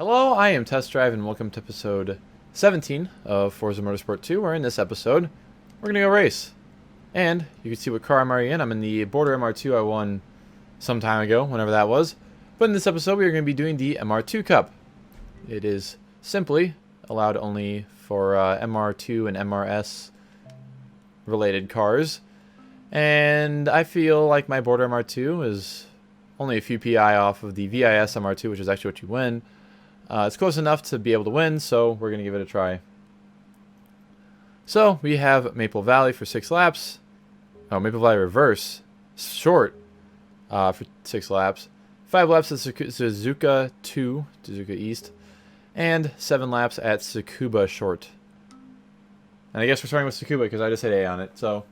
Hello, I am Test Drive, and welcome to episode 17 of Forza Motorsport 2, where in this episode, we're going to go race. And you can see what car I'm already in. I'm in the Border MR2 I won some time ago, whenever that was. But in this episode, we are going to be doing the MR2 Cup. It is simply allowed only for MR2 and MRS related cars. And I feel like my Border MR2 is only a few PI off of the VIS MR2, which is actually what you win. It's close enough to be able to win, so we're going to give it a try. So, we have Maple Valley for 6 laps. Oh, Maple Valley Reverse. Short for 6 laps. 5 laps at Suzuka 2, Suzuka East. And 7 laps at Tsukuba Short. And I guess we're starting with Tsukuba because I just hit A on it, so...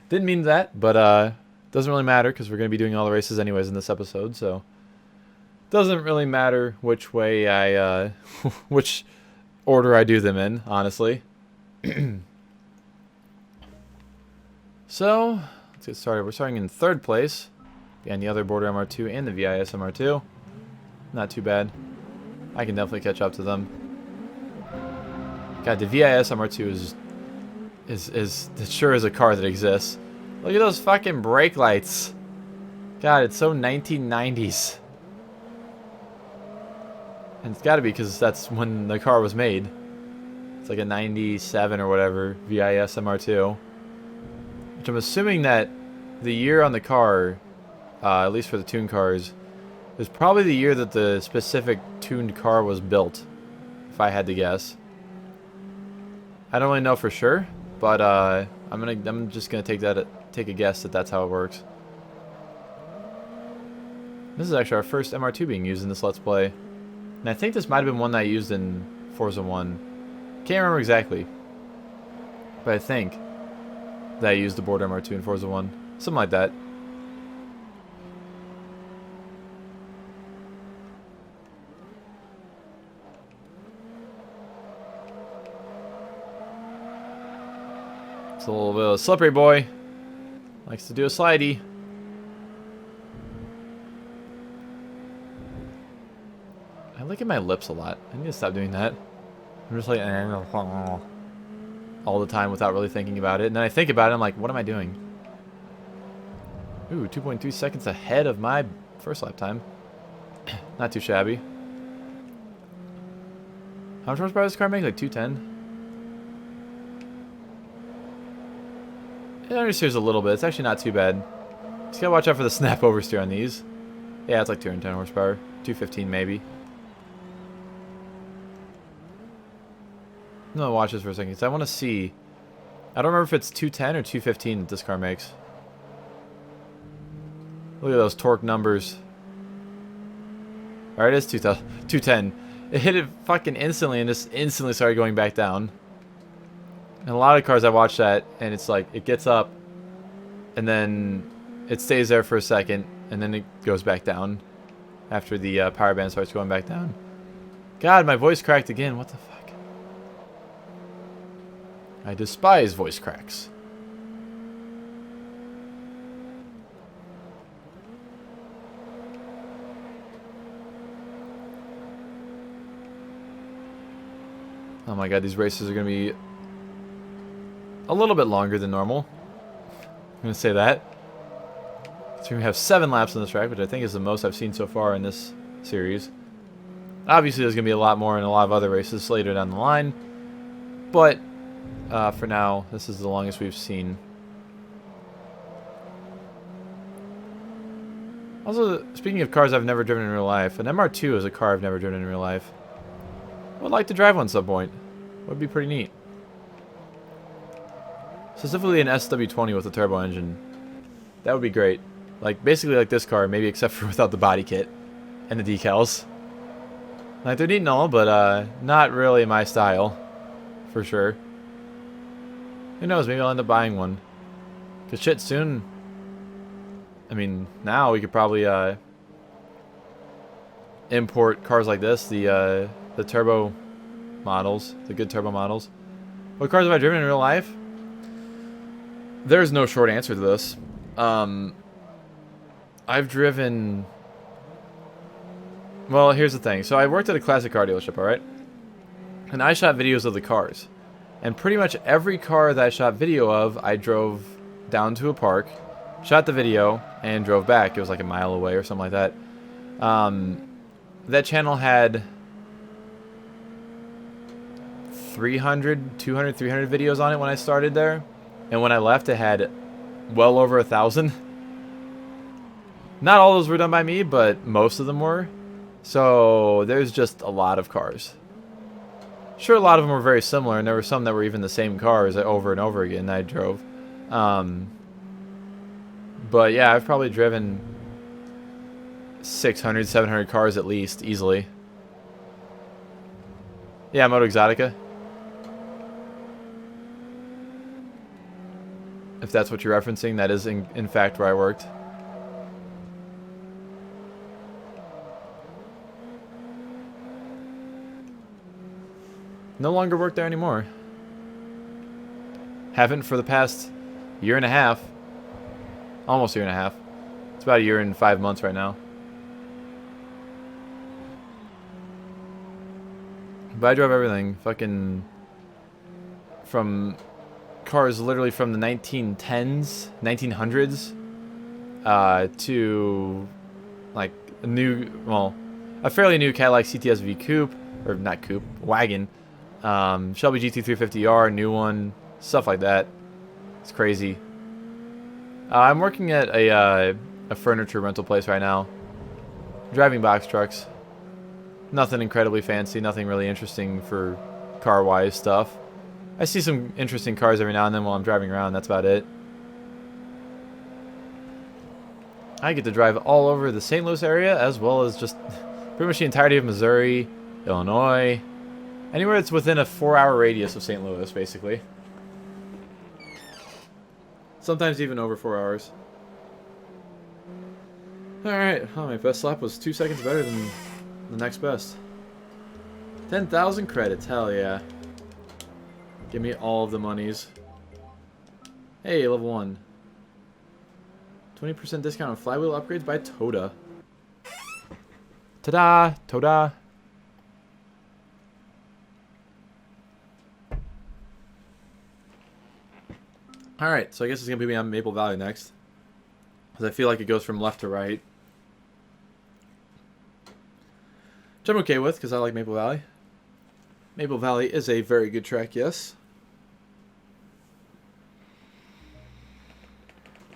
Didn't mean that, but doesn't really matter because we're going to be doing all the races anyways in this episode, so... Doesn't really matter which way I, which order I do them in, honestly. So, let's get started. We're starting in 3rd place. Behind the other Border MR2 and the VIS MR2. Not too bad. I can definitely catch up to them. God, the VIS MR2 is sure as a car that exists. Look at those fucking brake lights. God, it's so 1990s. And it's got to be because that's when the car was made. It's like a 97 or whatever VIS MR2. Which I'm assuming that the year on the car, at least for the tuned cars, is probably the year that the specific tuned car was built, if I had to guess. I don't really know for sure, but I'm just gonna take a guess that that's how it works. This is actually our first MR2 being used in this Let's Play. And I think this might have been one that I used in Forza 1. Can't remember exactly. But I think that I used the Border MR2 in Forza 1. Something like that. It's a little bit of a slippery boy. Likes to do a slidey. I look at my lips a lot. I need to stop doing that. I'm just like all the time without really thinking about it. And then I think about it, I'm like, what am I doing? Ooh, 2.2 seconds ahead of my first lap time. Not too shabby. How much horsepower does this car make? Like 210? It understeers a little bit. It's actually not too bad. Just gotta watch out for the snap oversteer on these. Yeah, it's like 210 horsepower. 215 maybe. No, watch this for a second, because I want to see. I don't remember if it's 210 or 215 that this car makes. Look at those torque numbers. Alright, it is 210. It hit it fucking instantly and just instantly started going back down. And a lot of cars I watch that, and it's like, it gets up, and then it stays there for a second, and then it goes back down after the power band starts going back down. God, my voice cracked again. What the fuck? I despise voice cracks. Oh my god, these races are going to be a little bit longer than normal. I'm going to say that. So we have 7 laps on this track, which I think is the most I've seen so far in this series. Obviously, there's going to be a lot more in a lot of other races later down the line. But for now, this is the longest we've seen. Also, speaking of cars I've never driven in real life, an MR2 is a car I've never driven in real life. I would like to drive one at some point. Would be pretty neat. Specifically an SW20 with a turbo engine. That would be great. Like, basically like this car, maybe except for without the body kit and the decals. Like, they're neat and all, but not really my style. For sure. Who knows, maybe I'll end up buying one. Cause shit, soon... I mean, now we could probably import cars like this, the turbo models, the good turbo models. What cars have I driven in real life? There's no short answer to this. I've driven Well, here's the thing. So I worked at a classic car dealership, alright? And I shot videos of the cars. And pretty much every car that I shot video of, I drove down to a park, shot the video, and drove back. It was like a mile away or something like that. That channel had 200, 300 videos on it when I started there. And when I left, it had well over 1,000. Not all those were done by me, but most of them were. So there's just a lot of cars. Sure, a lot of them were very similar, and there were some that were even the same cars over and over again that I drove. But yeah, I've probably driven 600, 700 cars at least, easily. Yeah, Moto Exotica. If that's what you're referencing, that is in fact where I worked. No longer work there anymore. Haven't for the past year and a half. Almost a year and a half. It's about a year and 5 months right now. But I drove everything. Fucking... From... Cars literally from the 1910s, 1900s, to... Like, a new... Well, a fairly new Cadillac CTS-V coupe. Or not coupe. Wagon. Shelby GT350R, new one, stuff like that. It's crazy. I'm working at a furniture rental place right now. Driving box trucks. Nothing incredibly fancy, nothing really interesting for car-wise stuff. I see some interesting cars every now and then while I'm driving around, that's about it. I get to drive all over the St. Louis area, as well as just pretty much the entirety of Missouri, Illinois, anywhere that's within a 4-hour radius of St. Louis, basically. Sometimes even over 4 hours. Alright, well, my best lap was 2 seconds better than the next best. 10,000 credits, hell yeah. Give me all of the monies. Hey, level 1. 20% discount on flywheel upgrades by Toda. Ta-da! Toda! Alright, so I guess it's going to be on Maple Valley next. Because I feel like it goes from left to right. Which I'm okay with, because I like Maple Valley. Maple Valley is a very good track, yes.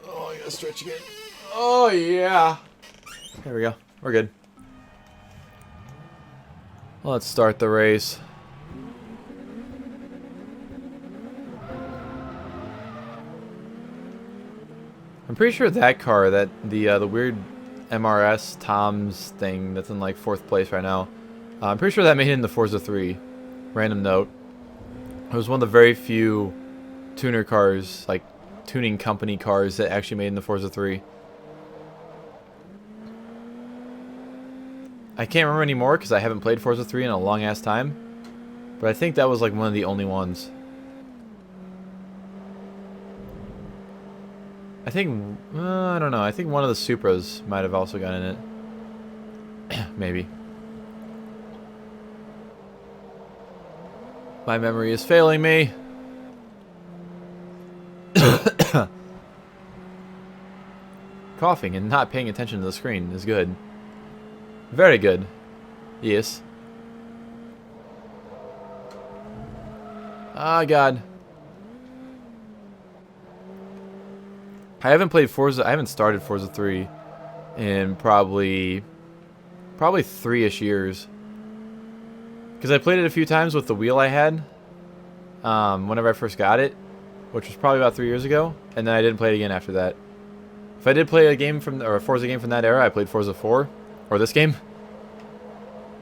Oh, I gotta stretch again. Oh, yeah. There we go. We're good. Let's start the race. I'm pretty sure that car, that the weird MRS Tom's thing that's in like 4th place right now, I'm pretty sure that made it in the Forza 3. Random note. It was one of the very few tuner cars, like tuning company cars, that actually made it in the Forza 3. I can't remember anymore because I haven't played Forza 3 in a long ass time, but I think that was like one of the only ones. I think, I don't know, I think one of the Supras might have also got in it. Maybe. My memory is failing me. Coughing and not paying attention to the screen is good. Very good. Yes. Ah, God. I haven't played Forza. I haven't started Forza 3 in probably 3-ish years. Because I played it a few times with the wheel I had whenever I first got it, which was probably about 3 years ago, and then I didn't play it again after that. If I did play a game from, or a Forza game from that era, I played Forza 4, or this game,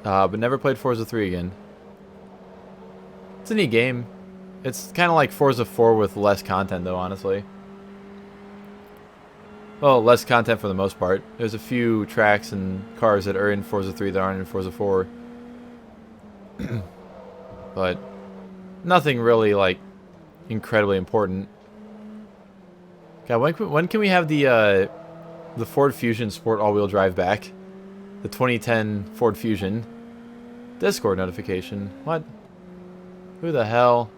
but never played Forza 3 again. It's a neat game. It's kind of like Forza 4 with less content, though, honestly. Well, less content for the most part. There's a few tracks and cars that are in Forza 3 that aren't in Forza 4. But nothing really, like, incredibly important. God, when can we have the Ford Fusion Sport all-wheel drive back? The 2010 Ford Fusion. Discord notification. What? Who the hell?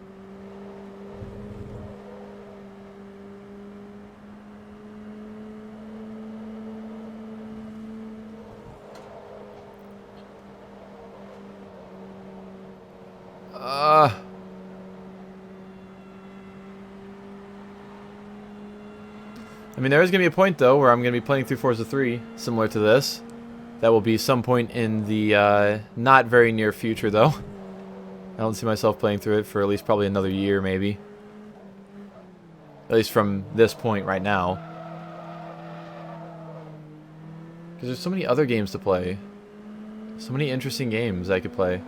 I mean, there is going to be a point, though, where I'm going to be playing through Forza 3, similar to this. That will be some point in the not very near future, though. I don't see myself playing through it for at least probably another year, maybe. At least from this point right now. Because there's so many other games to play. So many interesting games I could play.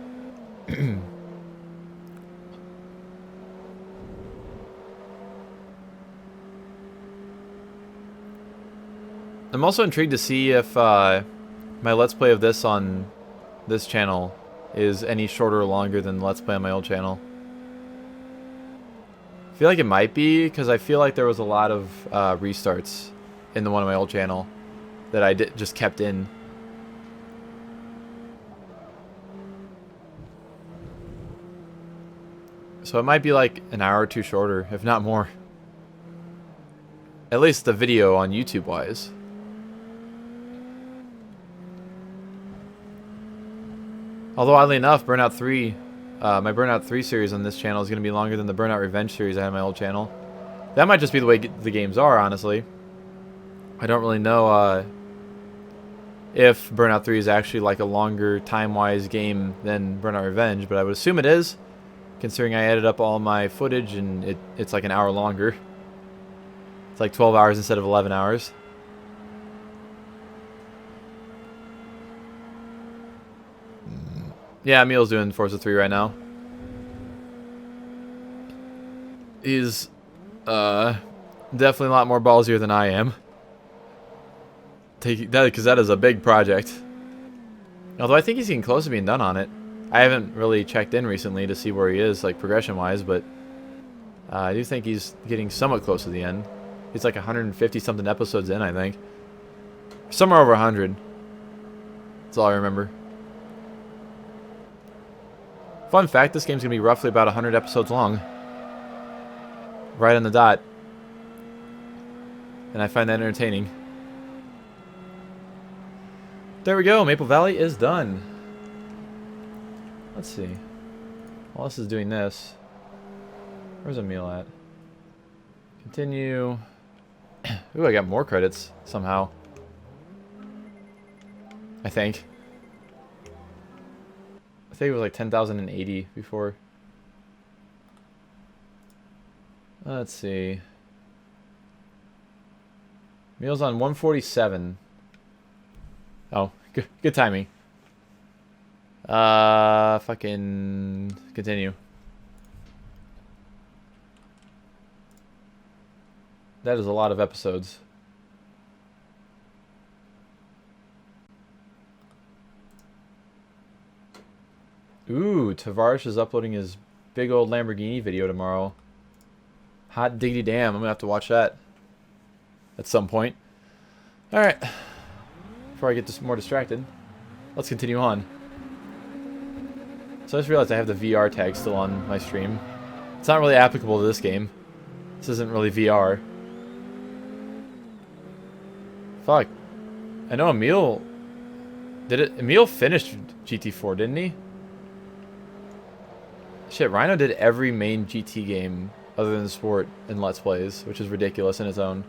I'm also intrigued to see if my Let's Play of this on this channel is any shorter or longer than Let's Play on my old channel. I feel like it might be, because I feel like there was a lot of restarts in the one on my old channel that I just kept in. So it might be like an hour or two shorter, if not more. At least the video on YouTube-wise. Although, oddly enough, Burnout 3, my Burnout 3 series on this channel is going to be longer than the Burnout Revenge series I had on my old channel. That might just be the way the games are, honestly. I don't really know if Burnout 3 is actually like a longer time-wise game than Burnout Revenge, but I would assume it is, considering I added up all my footage and it's like an hour longer. It's like 12 hours instead of 11 hours. Yeah, Emil's doing Forza 3 right now. He's definitely a lot more ballsier than I am. Because that is a big project. Although I think he's getting close to being done on it. I haven't really checked in recently to see where he is, like progression-wise, but I do think he's getting somewhat close to the end. He's like 150-something episodes in, I think. Somewhere over 100. That's all I remember. Fun fact, this game's going to be roughly about 100 episodes long. Right on the dot. And I find that entertaining. There we go, Maple Valley is done. Let's see. While this is doing this, where's Emil at? Continue. Ooh, I got more credits somehow. I think. I think it was like 10,080 before. Let's see. Meal's on 147. Oh, good timing. Fucking continue. That is a lot of episodes. Ooh, Tavares is uploading his big old Lamborghini video tomorrow. Hot diggity damn, I'm gonna have to watch that at some point. Alright. Before I get more distracted, let's continue on. So I just realized I have the VR tag still on my stream. It's not really applicable to this game. This isn't really VR. Fuck. I know Emil... Emil finished GT4, didn't he? Shit, Rhino did every main GT game other than Sport in Let's Plays, which is ridiculous in its own.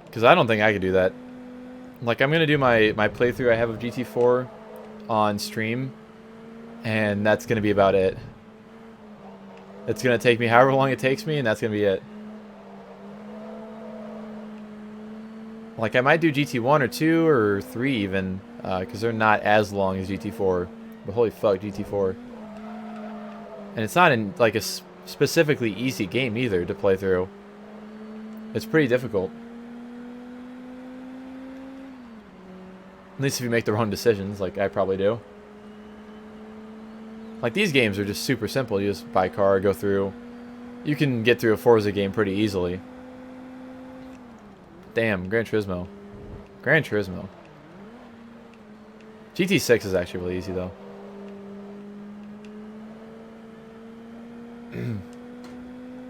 Because I don't think I could do that. Like, I'm going to do my playthrough I have of GT4 on stream, and that's going to be about it. It's going to take me however long it takes me, and that's going to be it. Like, I might do GT1 or 2 or 3 even, because they're not as long as GT4. But holy fuck, GT4. And it's not in, like, a specifically easy game either to play through. It's pretty difficult. At least if you make the wrong decisions, like I probably do. Like, these games are just super simple. You just buy a car, go through. You can get through a Forza game pretty easily. Damn, Gran Turismo. Gran Turismo. GT6 is actually really easy, though.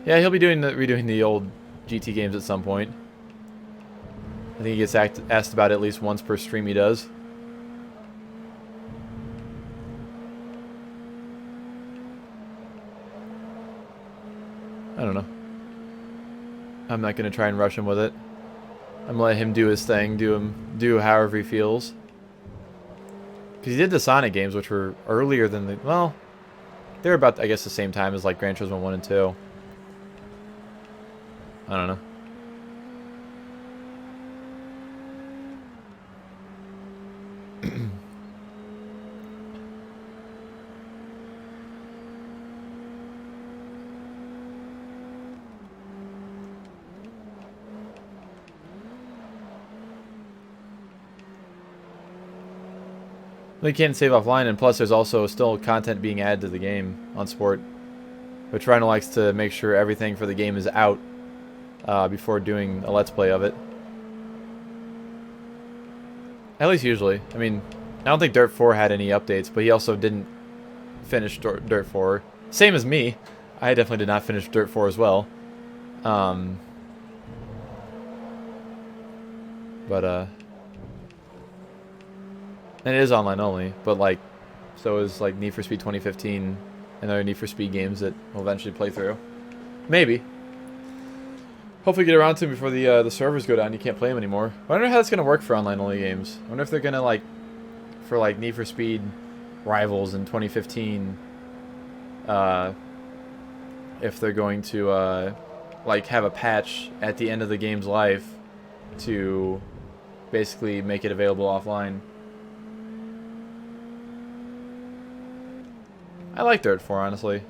Yeah, he'll be redoing the old GT games at some point. I think he gets asked about it at least once per stream he does. I don't know. I'm not going to try and rush him with it. I'm going to let him do his thing, do however he feels. Because he did the Sonic games, which were earlier than the... Well, they were about, I guess, the same time as like Gran Turismo 1 and 2. I don't know. You can't save offline, and plus there's also still content being added to the game on Sport. But Rhino likes to make sure everything for the game is out before doing a Let's Play of it. At least usually. I mean, I don't think Dirt 4 had any updates, but he also didn't finish Dirt 4. Same as me. I definitely did not finish Dirt 4 as well. And it is online only, but like, so is like Need for Speed 2015 and other Need for Speed games that we'll eventually play through. Maybe. Hopefully get around to them before the servers go down. You can't play them anymore. I wonder how that's going to work for online only games. I wonder if they're going to like, for like Need for Speed Rivals in 2015, if they're going to like have a patch at the end of the game's life to basically make it available offline. I like Dirt 4, honestly.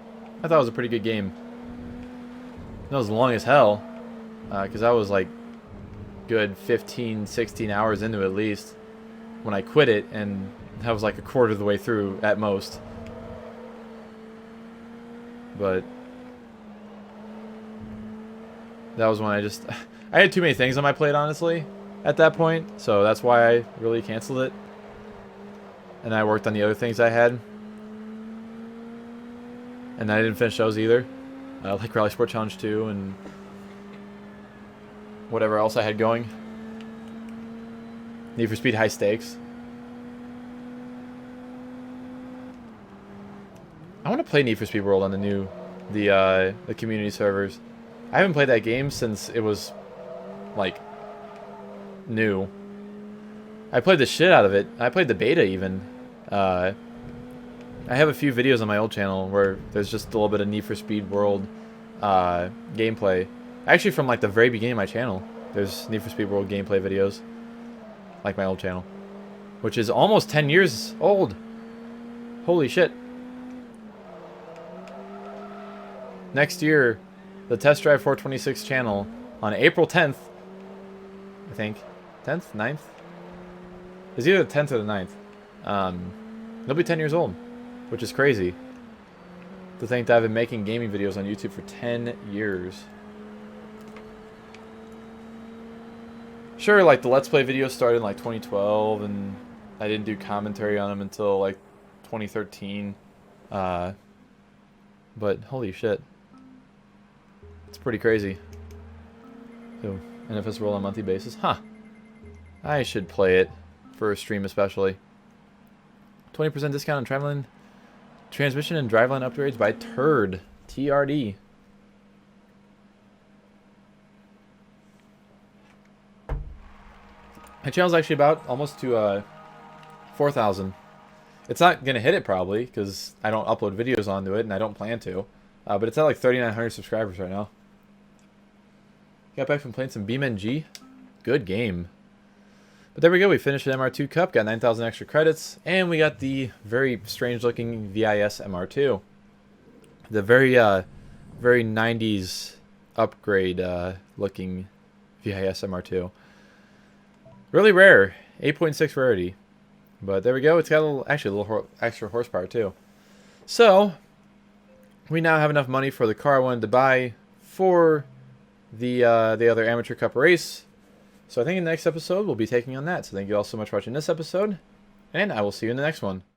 I thought it was a pretty good game. It was long as hell, because I was like good 15, 16 hours into it at least when I quit it, and I was like a quarter of the way through at most. But that was when I had too many things on my plate, honestly, at that point, so that's why I really canceled it. And I worked on the other things I had. And I didn't finish those either. Like Rally Sport Challenge 2 and whatever else I had going. Need for Speed High Stakes. I want to play Need for Speed World on the community servers. I haven't played that game since it was like new. I played the shit out of it. I played the beta even. I have a few videos on my old channel where there's just a little bit of Need for Speed World gameplay. Actually, from like the very beginning of my channel, there's Need for Speed World gameplay videos. Like my old channel. Which is almost 10 years old. Holy shit. Next year, the Test Drive 426 channel on April 10th, I think. 10th? 9th? It's either the 10th or the 9th. They'll be 10 years old. Which is crazy to think that I've been making gaming videos on YouTube for 10 years. Sure, like the Let's Play videos started in like 2012, and I didn't do commentary on them until like 2013. But holy shit. It's pretty crazy. So, NFS World on a monthly basis? Huh. I should play it for a stream especially. 20% discount on traveling. Transmission and driveline upgrades by Turd. TRD. My channel's actually about almost to 4,000. It's not going to hit it probably because I don't upload videos onto it and I don't plan to. But it's at like 3,900 subscribers right now. Got back from playing some BeamNG. Good game. But there we go, we finished an MR2 Cup, got 9,000 extra credits, and we got the very strange looking VIS MR2. The very 90s upgrade looking VIS MR2. Really rare, 8.6 rarity. But there we go, it's got a little extra horsepower too. So, we now have enough money for the car I wanted to buy for the other Amateur Cup race. So I think in the next episode we'll be taking on that. So thank you all so much for watching this episode, and I will see you in the next one.